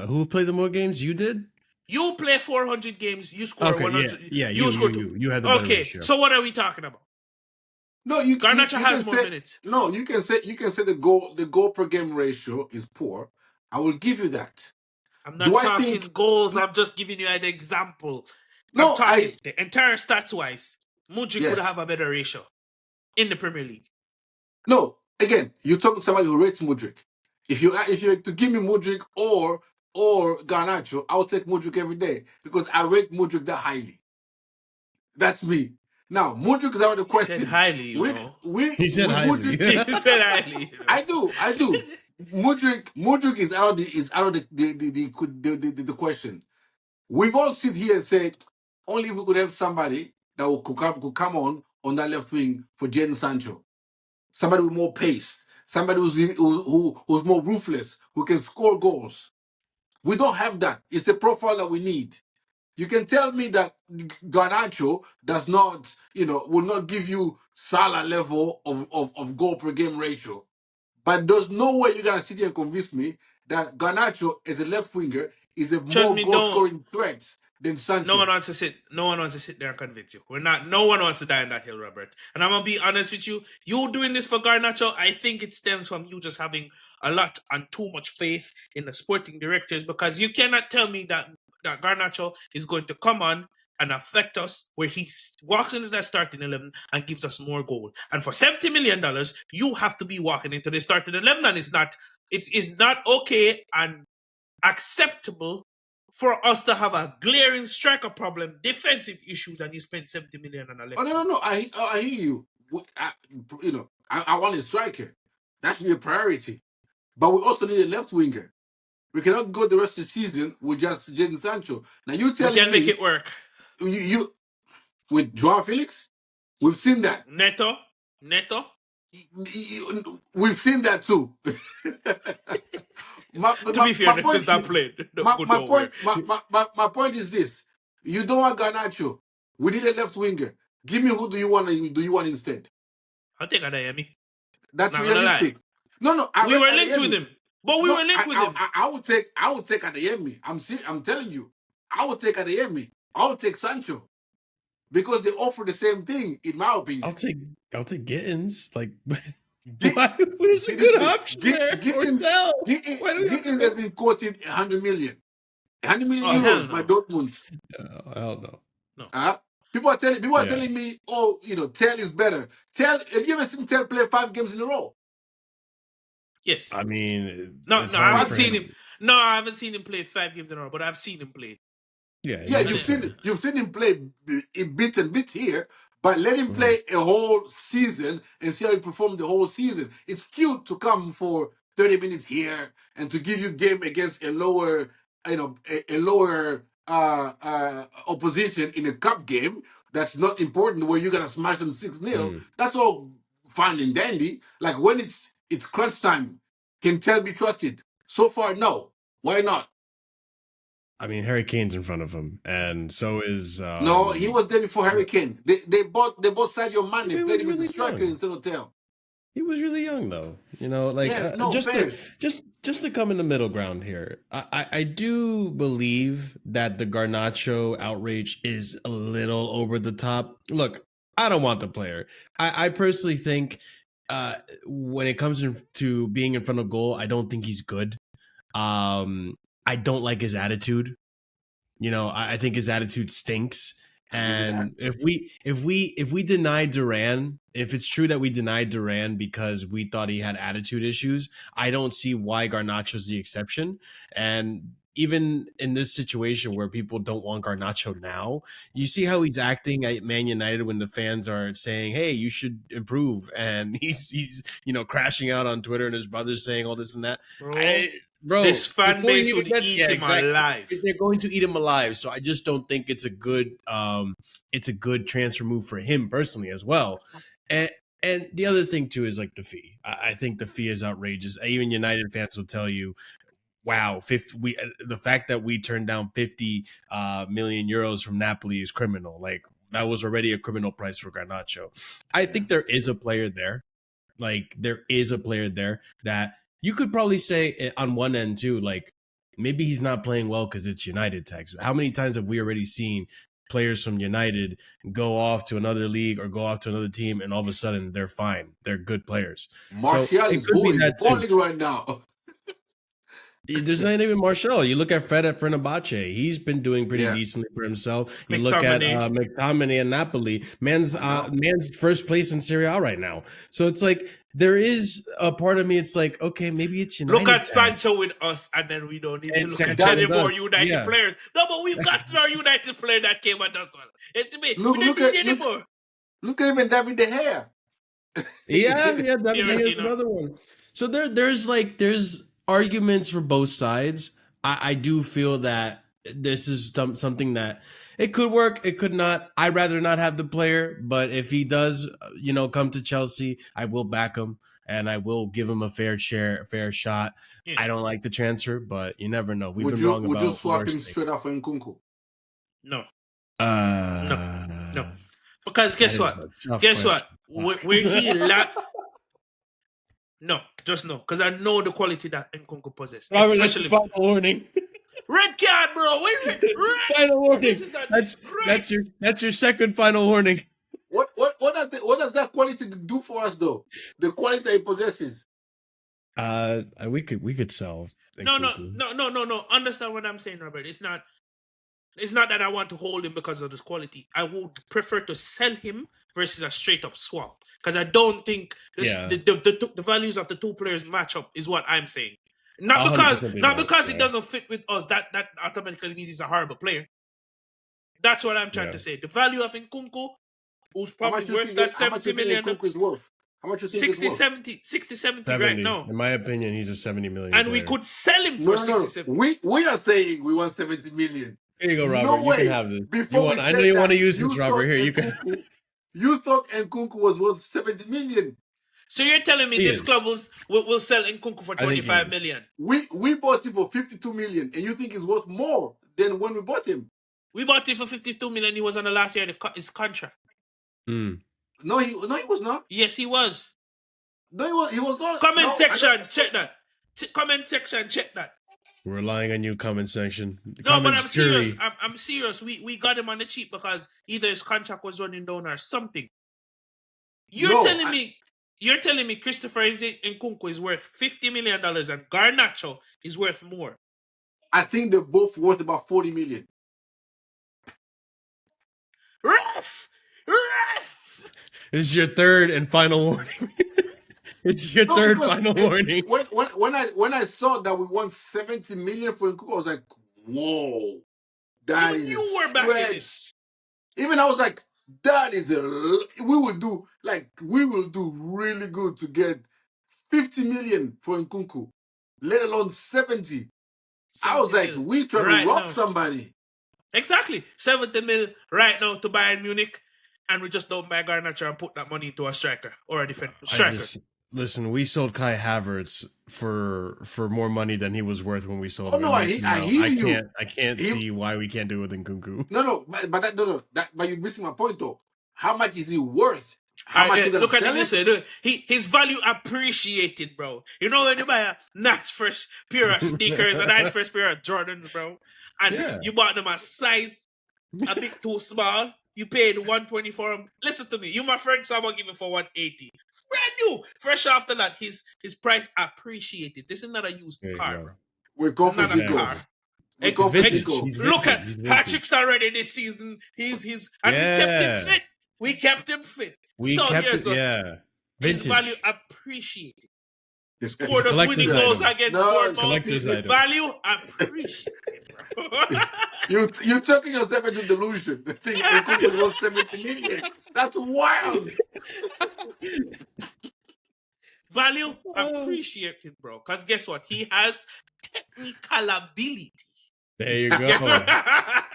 Who played the more games? You did? You play 400 games, you score Okay, 100. yeah, you had the better Okay, ratio. so what are we talking about? No, you Garnacho you has can more say, minutes. No, you can say the goal per game ratio is poor. I will give you that. I'm not Do I talking think goals. I'm just giving you an example. No, I'm talking the entire stats wise. Mudryk would Yes. have a better ratio in the Premier League. No, again, you talk to somebody who rates Mudryk. If you to give me Mudryk or Garnacho, I'll take Mudryk every day because I rate Mudryk that highly. That's me. Now, Mudryk is out of the He question. said highly, you know. He said with highly. Mudryk, He said highly. You know. I do. Mudryk is out of the question. We've all sit here and said, only if we could have somebody that could come on that left wing for Jadon Sancho. Somebody with more pace, somebody who's more ruthless, who can score goals. We don't have that. It's the profile that we need. You can tell me that Garnacho does not, will not give you Salah level of goal per game ratio. But there's no way you're gonna sit here and convince me that Garnacho as a left winger is a more me, goal scoring threat than Sancho. No one wants to sit there and convince you. No one wants to die on that hill, Robert. And I'm gonna be honest with you. You doing this for Garnacho, I think it stems from you just having a lot and too much faith in the sporting directors, because you cannot tell me that Garnacho is going to come on and affect us where he walks into that starting 11 and gives us more goal. And for $70 million, you have to be walking into the starting 11, and it's not okay and acceptable for us to have a glaring striker problem, defensive issues, and you spend 70 million on a left. Oh no! I hear you. I want a striker. That should be a priority. But we also need a left winger. We cannot go the rest of the season with just Jadon Sancho. Now you telling me we can make it work. You with Joao Felix? We've seen that. Neto. We've seen that too. To be fair, Neto's not played. My point is this: You don't want Garnacho. We need a left winger. Give me who do you want instead? I'll take Adeyemi. That's Not gonna lie. realistic. No, I We read were linked with Adeyemi. him. But we No, were linked with him. I would take Adeyemi. I'm telling you, I would take Adeyemi. I would take Sancho because they offer the same thing, in my opinion. I'll take Gittins. Like, Gi- why? There's See a this good thing. option there. Gittins Why do we have to has been quoted 100 million. 100 million Oh, hell euros no. by Dortmund. Hell no. No. People are telling me, oh, Tell is better. Have you ever seen Tell play 5 games in a row? Yes. I mean, No, it's I hard haven't for seen him. No, I haven't seen him play 5 games in a row, but I've seen him play. Yeah, Yeah, he's you've seen him play bits and bits here, but let him play a whole season and see how he performed the whole season. It's cute to come for 30 minutes here and to give you game against a lower, a lower opposition in a cup game that's not important where you're gonna smash them 6-0. That's all fine and dandy. Like when it's crunch time, can Tell be trusted? So far, no. Why not? I mean, Harry Kane's in front of him, and so is. No, he was there before Harry Kane. They bought Sadio Mane, He played was him as a really striker young. instead of Tell. He was really young, though. Like Yes, no, just fair. to come in the middle ground here. I do believe that the Garnacho outrage is a little over the top. Look, I don't want the player. I personally think when it comes to being in front of goal, I don't think he's good. I don't like his attitude. I think his attitude stinks. And if we deny Duran, if it's true that we denied Duran because we thought he had attitude issues, I don't see why Garnacho's the exception. And even in this situation where people don't want Garnacho now, you see how he's acting at Man United when the fans are saying, "Hey, you should improve," and he's crashing out on Twitter and his brother's saying all this and that. Bro, this fan before base you would even eat him alive. They're going to eat him alive. So I just don't think it's a good transfer move for him personally as well. And the other thing too is like the fee. I think the fee is outrageous. Even United fans will tell you, wow, the fact that we turned down 50 million euros from Napoli is criminal. Like that was already a criminal price for Garnacho. I think there is a player there. Like there is a player there that you could probably say on one end too, like maybe he's not playing well because it's United tax. How many times have we already seen players from United go off to another league or go off to another team and all of a sudden they're fine. They're good players. Martial is balling right now. There's not even Martial. You look at Fred at Fenerbahce. He's been doing pretty decently for himself. You look at McTominay and Napoli. Man's first place in Serie A right now. So it's like there is a part of me. It's like, okay, maybe it's United. Look at Sancho with us, and then we don't need to look at any more United players. No, but we've got our United player that came at us. We don't need anymore. Look at even David De Gea. Yeah, David De Gea is another one. So there's arguments for both sides. I do feel that this is something that it could work, it could not. I'd rather not have the player, but if he does, come to Chelsea, I will back him and I will give him a fair shot. Yeah. I don't like the transfer, but you never know. We've been wrong about. Would you swap him straight off for Nkunku? No. No. Because guess what? We're here. No, just no. Because I know the quality that Nkunku possesses. Robert, that's your final warning. Red card, bro. Final warning. That's your second final warning. What does that quality do for us though? The quality that he possesses. We could sell. No. Understand what I'm saying, Robert. It's not that I want to hold him because of his quality. I would prefer to sell him versus a straight up swap. Because I don't think the values of the two players match up is what I'm saying. Not because it doesn't fit with us. That automatically means he's a horrible player. That's what I'm trying to say. The value of Nkunku, who's probably worth that 70 million. Nkunku is worth? How much you think 60, 70 right now. In my opinion, he's a 70 million and player. We could sell him for 60, 70. We are saying we want 70 million. Here you go, Robert. No way. You can have this. I know you want to use this, Robert. Here, you can. You thought Nkunku was worth 70 million. So you're telling me this club will sell Nkunku for 25 million? We bought him for 52 million, and you think he's worth more than when we bought him? We bought him for 52 million. He was on the last year of his contract. Mm. No, he was not. Yes, he was. No, he was not. Comment No, section, check that. Comment section, check that. We're relying on you, comment section. No, but Comments I'm serious. jury. I'm serious. We got him on the cheap because either his contract was running down or something. You're telling me Christopher Nkunku is worth $50 million and Garnacho is worth more. I think they're both worth about 40 million. Ref! This is your third and final warning. It's your third final warning. When I saw that we won 70 million for Nkunku, I was like, whoa, that Even is you were a backing it. stretch. Even I was like, that is we will do really good to get 50 million for Nkunku, let alone 70. I was like, we trying to rob somebody. Exactly. 70 mil right now to Bayern Munich, and we just don't buy Garnacho and put that money into a striker or a defender. Listen, we sold Kai Havertz for more money than he was worth when we sold him. No, I hear you. I can't see why we can't do it with Nkunku. No, but you're missing my point though. How much is he worth? How much you gonna look at sell it this way. His value appreciated, bro. You know when you buy a nice fresh pair of sneakers, a nice fresh pair of Jordans, bro, and you bought them a size a bit too small. You paid 120 for them. Listen to me. You my friend, so I'm gonna give it for 180. Brand new. Fresh after that, his price appreciated. This is not a used car, bro. We're going for Zico. Look at Patrick's already this season. He's and we kept him fit. We kept him fit. His value appreciated. He scored us winning goals against Bournemouth. His value appreciated, bro. You're talking yourself into delusion. The thing was worth 70 million. That's wild. Value appreciated, bro. Because guess what? He has technical ability. There you go.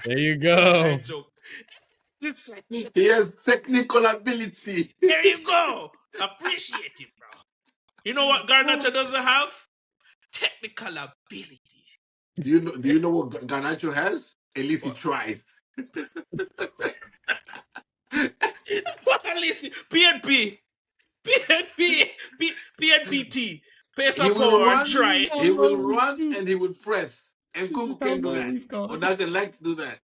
There you go. He has technical ability. There you go. Appreciate it, bro. You know what Garnacho doesn't have? Technical ability. Do you know what Garnacho has? At least he tries. At least PNP, PNPT. Pay some power and try. He will run and he will press. And Nkunku can do that. Or doesn't like to do that.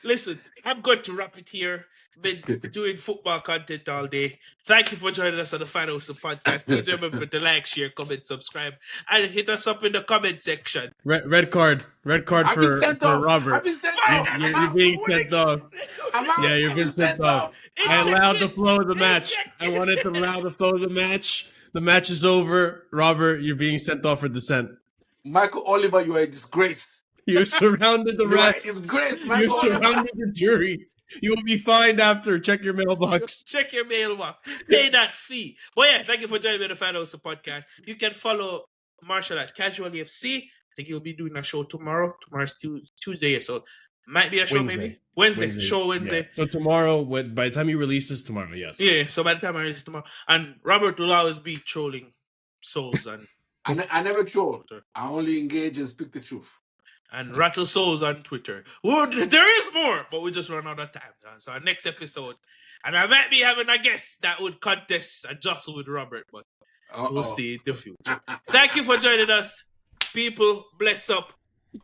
Listen, I'm going to wrap it here. Been doing football content all day. Thank you for joining us on the Final Whistle podcast. Please remember to like, share, comment, subscribe, and hit us up in the comment section. Red card for Robert. You're being sent off. Yeah, you're being sent off. I allowed the flow of the match. I wanted to allow the flow of the match. The match is over. Robert, you're being sent off for dissent. Michael Oliver, you are a disgrace. You surrounded the refs. You surrounded the jury. You will be fined after. Check your mailbox. Check your mailbox. Pay that fee. But yeah, thank you for joining me on the Final Whistle podcast. You can follow Marshall at Casual FC. I think he'll be doing a show tomorrow. Tomorrow's Tuesday, so might be a show maybe. Wednesday. Show Wednesday. Yeah. So tomorrow, by the time you release this tomorrow, yes. Yeah, so by the time I release tomorrow. And Robert will always be trolling souls and I never troll. I only engage and speak the truth. And rattle souls on Twitter. There is more, but we just run out of time. So our next episode, and I might be having a guest that would contest and jostle with Robert, but we'll see in the future. Thank you for joining us. People, bless up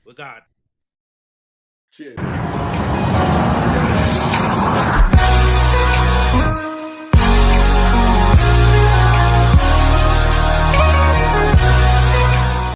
with God. Cheers.